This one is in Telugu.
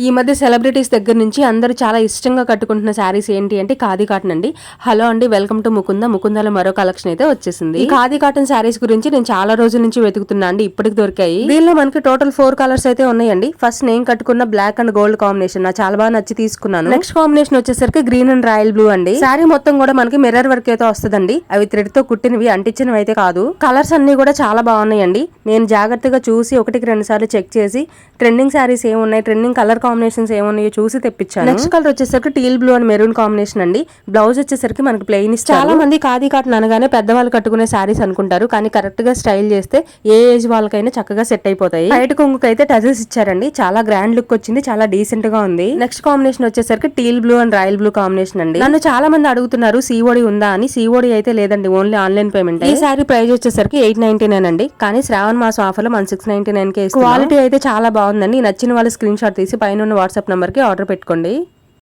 ఈ మధ్య సెలబ్రిటీస్ దగ్గర నుంచి అందరూ చాలా ఇష్టంగా కట్టుకుంటున్న శారీస్ ఏంటి అంటే ఖాదీ కాటన్ అండి. హలో అండి, వెల్కమ్ టు ముకుందాలో మరో కలెక్షన్ అయితే వచ్చేసింది. ఈ ఖాదీ కాటన్ శారీస్ గురించి నేను చాలా రోజుల నుంచి వెతుకుతున్నా అండి, ఇప్పటికి దొరికాయి. దీనిలో మనకి టోటల్ 4 కలర్స్ అయితే ఉన్నాయండి. ఫస్ట్ నేను కట్టుకున్న బ్లాక్ అండ్ గోల్డ్ కాంబినేషన్ నాకు చాలా బాగా నచ్చి తీసుకున్నాను. నెక్స్ట్ కాంబినేషన్ వచ్చేసరికి గ్రీన్ అండ్ రాయల్ బ్లూ అండి. శారీ మొత్తం కూడా మనకి మిర్రర్ వర్క్ అయితే వస్తుందండి. అవి థ్రెడ్ తో కుట్టినవి, అంటించినవి అయితే కాదు. కలర్స్ అన్ని కూడా చాలా బాగున్నాయండి. నేను జాగ్రత్తగా చూసి 1-2 సార్లు చెక్ చేసి ట్రెండింగ్ శారీస్ ఏమున్నాయి, ట్రెండింగ్ కలర్ కాంబినేషన్స్ ఏమున్నాయో చూసి తెప్పించాను. నెక్స్ట్ కలర్ వచ్చేసరికి teal blue and maroon combination అండి. బ్లౌజ్ వచ్చేసరికి మనకి ప్లెయిన్ ఇస్తారు. చాలా మంది ఖాదీ కాటన్ అనగానే పెద్దవాళ్ళు కట్టుకునే శారీస్ అనుకుంటారు, కానీ కరెక్ట్ గా స్టైల్ చేస్తే ఏ ఏజ్ వాళ్ళకైనా చక్కగా సెట్ అయిపోతాయి. బయట కొంగుకైతే టజల్స్ ఇచ్చారండి, చాలా గ్రాండ్ లుక్ వచ్చింది, చాలా డీసెంట్ గా ఉంది. నెక్స్ట్ కాంబినేషన్ వచ్చేసరికి teal blue and royal blue combination అండి. నన్ను చాలా మంది అడుగుతున్నారు సిఓడి ఉందా అని. సిఓడి అయితే లేదండి, ఓన్లీ ఆన్లైన్ పేమెంట్. ఈ శారీ ప్రైస్ వచ్చేసరికి 899 అండి, కానీ శ్రావణ మాసం ఆఫర్ లో మన 699 కే. క్వాలిటీ అయితే చాలా బాగుందండి. నచ్చిన వాళ్ళు స్క్రీన్ షాట్ తీసి పైన ఉన్న వాట్సాప్ నంబర్ కి ఆర్డర్ పెట్టుకోండి.